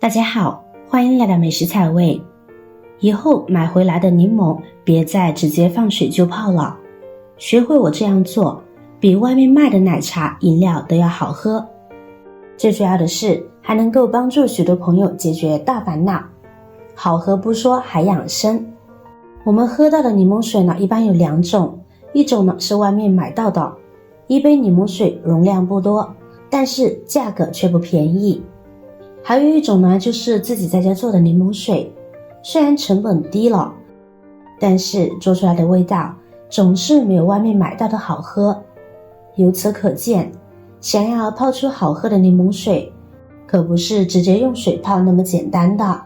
大家好，欢迎来到美食采味。以后买回来的柠檬别再直接放水就泡了，学会我这样做，比外面卖的奶茶饮料都要好喝。最主要的是还能够帮助许多朋友解决大烦恼，好喝不说还养生。我们喝到的柠檬水呢，一般有两种，一种呢是外面买到的，一杯柠檬水容量不多，但是价格却不便宜。还有一种呢，就是自己在家做的柠檬水，虽然成本低了，但是做出来的味道总是没有外面买到的好喝。由此可见，想要泡出好喝的柠檬水，可不是直接用水泡那么简单的。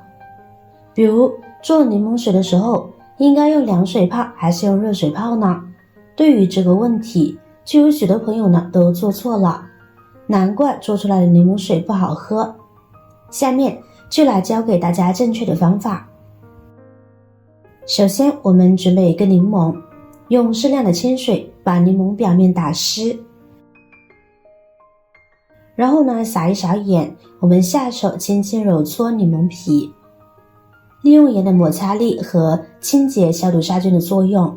比如做柠檬水的时候，应该用凉水泡还是用热水泡呢？对于这个问题，就有许多朋友呢都做错了，难怪做出来的柠檬水不好喝。下面就来教给大家正确的方法。首先我们准备一个柠檬，用适量的清水把柠檬表面打湿，然后呢撒一勺盐，我们下手轻轻揉搓柠檬皮，利用盐的摩擦力和清洁消毒杀菌的作用，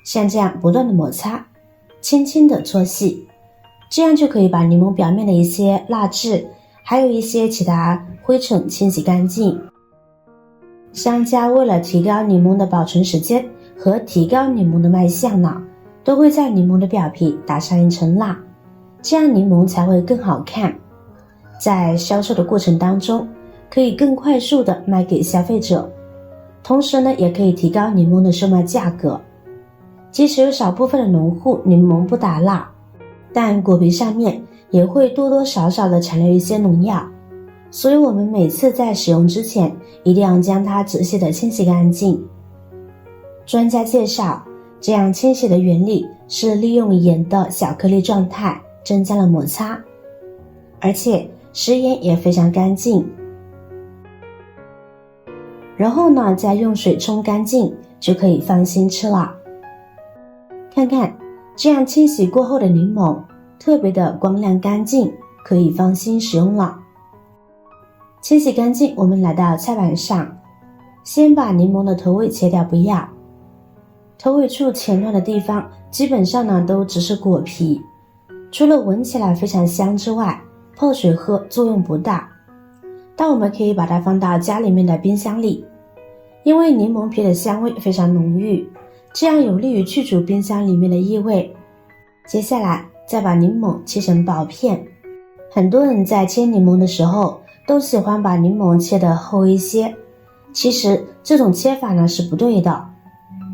像这样不断的摩擦，轻轻的搓细，这样就可以把柠檬表面的一些蜡质还有一些其他灰尘清洗干净。商家为了提高柠檬的保存时间和提高柠檬的卖相呢，都会在柠檬的表皮打上一层蜡，这样柠檬才会更好看。在销售的过程当中，可以更快速的卖给消费者，同时呢，也可以提高柠檬的售卖价格。即使有少部分的农户柠檬不打蜡，但果皮上面也会多多少少的残留一些农药，所以我们每次在使用之前一定要将它仔细的清洗干净。专家介绍，这样清洗的原理是利用盐的小颗粒状态增加了摩擦，而且食盐也非常干净。然后呢，再用水冲干净，就可以放心吃了。看看这样清洗过后的柠檬特别的光亮干净，可以放心使用了。清洗干净，我们来到菜板上，先把柠檬的头尾切掉不要，头尾处前端的地方基本上呢都只是果皮，除了闻起来非常香之外，泡水喝作用不大。但我们可以把它放到家里面的冰箱里，因为柠檬皮的香味非常浓郁，这样有利于去除冰箱里面的异味。接下来再把柠檬切成薄片，很多人在切柠檬的时候都喜欢把柠檬切得厚一些，其实这种切法呢是不对的，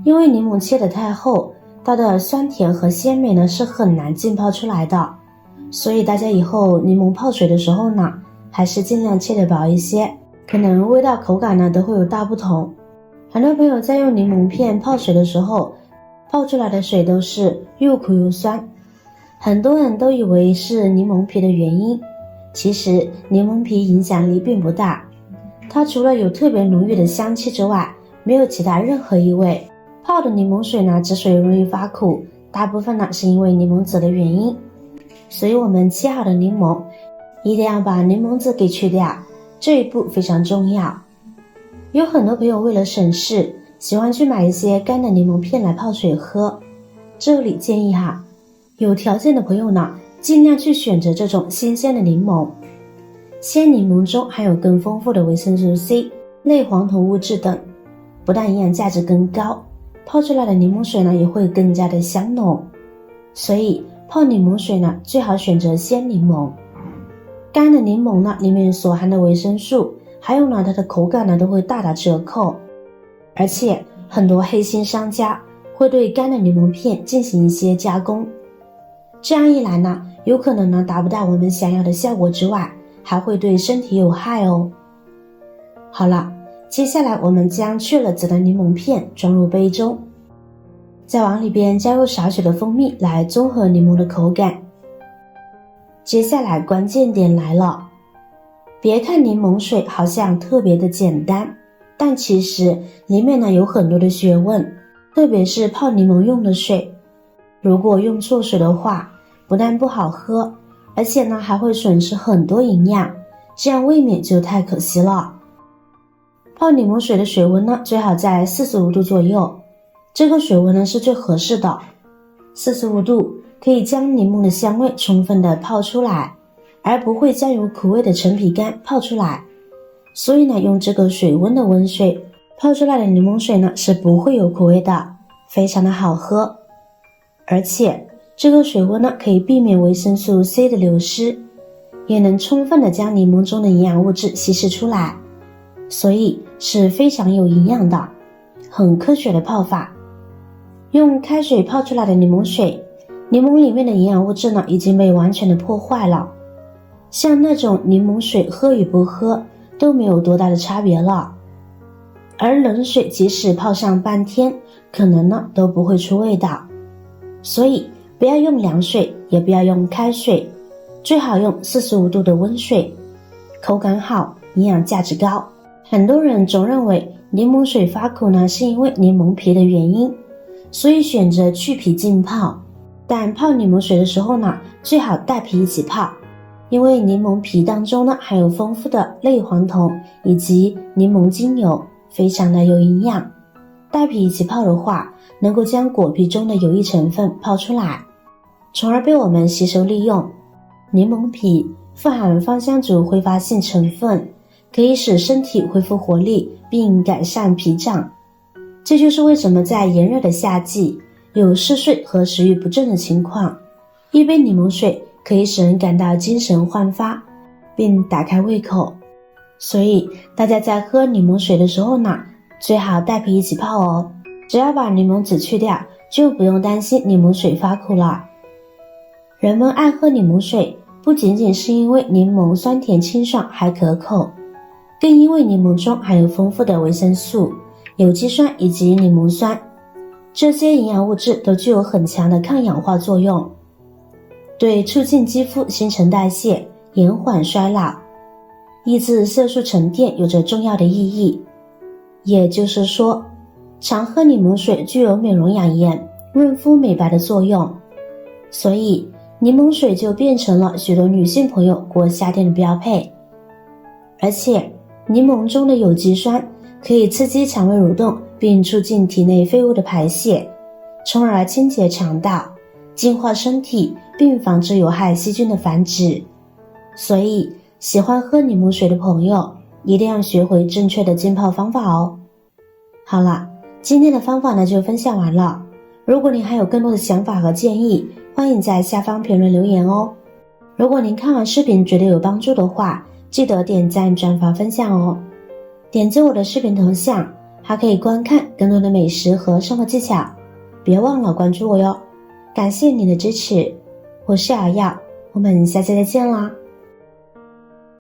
因为柠檬切得太厚，它的酸甜和鲜美呢是很难浸泡出来的，所以大家以后柠檬泡水的时候呢，还是尽量切得薄一些，可能味道口感呢都会有大不同。很多朋友在用柠檬片泡水的时候，泡出来的水都是又苦又酸，很多人都以为是柠檬皮的原因，其实柠檬皮影响力并不大，它除了有特别浓郁的香气之外，没有其他任何异味。泡的柠檬水呢，之所以容易发苦，大部分呢是因为柠檬籽的原因，所以我们切好的柠檬一定要把柠檬籽给去掉，这一步非常重要。有很多朋友为了省事，喜欢去买一些干的柠檬片来泡水喝，这里建议哈，有条件的朋友呢，尽量去选择这种新鲜的柠檬。鲜柠檬中含有更丰富的维生素 C、类黄酮物质等，不但营养价值更高，泡出来的柠檬水呢也会更加的香浓。所以泡柠檬水呢，最好选择鲜柠檬。干的柠檬呢，里面所含的维生素还有呢它的口感呢都会大打折扣，而且很多黑心商家会对干的柠檬片进行一些加工，这样一来呢，有可能呢达不到我们想要的效果之外，还会对身体有害哦。好了，接下来我们将去了籽的柠檬片装入杯中，再往里边加入少许的蜂蜜来中和柠檬的口感。接下来关键点来了，别看柠檬水好像特别的简单，但其实里面呢有很多的学问，特别是泡柠檬用的水，如果用错水的话，不但不好喝，而且呢还会损失很多营养，这样未免就太可惜了。泡柠檬水的水温呢，最好在45度左右，这个水温呢是最合适的。45度可以将柠檬的香味充分的泡出来，而不会将有苦味的陈皮干泡出来。所以呢，用这个水温的温水泡出来的柠檬水呢是不会有苦味的，非常的好喝。而且这个水温呢可以避免维生素 C 的流失，也能充分的将柠檬中的营养物质稀释出来，所以是非常有营养的，很科学的泡法。用开水泡出来的柠檬水，柠檬里面的营养物质呢已经被完全的破坏了，像那种柠檬水喝与不喝都没有多大的差别了。而冷水即使泡上半天，可能呢都不会出味道。所以不要用凉水，也不要用开水，最好用45度的温水，口感好，营养价值高。很多人总认为柠檬水发苦呢是因为柠檬皮的原因，所以选择去皮浸泡。但泡柠檬水的时候呢，最好带皮一起泡，因为柠檬皮当中呢含有丰富的类黄酮以及柠檬精油，非常的有营养。带皮一起泡的话，能够将果皮中的有益成分泡出来，从而被我们吸收利用。柠檬皮富含芳香族挥发性成分，可以使身体恢复活力并改善脾脏。这就是为什么在炎热的夏季，有嗜睡和食欲不振的情况，一杯柠檬水可以使人感到精神焕发，并打开胃口。所以大家在喝柠檬水的时候呢，最好带皮一起泡哦。只要把柠檬籽去掉，就不用担心柠檬水发苦了。人们爱喝柠檬水，不仅仅是因为柠檬酸甜清爽还可口，更因为柠檬中含有丰富的维生素、有机酸以及柠檬酸，这些营养物质都具有很强的抗氧化作用，对促进肌肤新陈代谢、延缓衰老、抑制色素沉淀有着重要的意义。也就是说，常喝柠檬水具有美容养颜、润肤美白的作用，所以柠檬水就变成了许多女性朋友过夏天的标配。而且柠檬中的有机酸可以刺激肠胃蠕动，并促进体内废物的排泄，从而清洁肠道、净化身体，并防止有害细菌的繁殖。所以喜欢喝柠檬水的朋友一定要学会正确的浸泡方法哦。好了，今天的方法呢就分享完了。如果您还有更多的想法和建议，欢迎在下方评论留言哦。如果您看完视频觉得有帮助的话，记得点赞、转发、分享哦。点击我的视频头像，还可以观看更多的美食和生活技巧。别忘了关注我哟。感谢你的支持，我是瑶瑶，我们下期再见啦。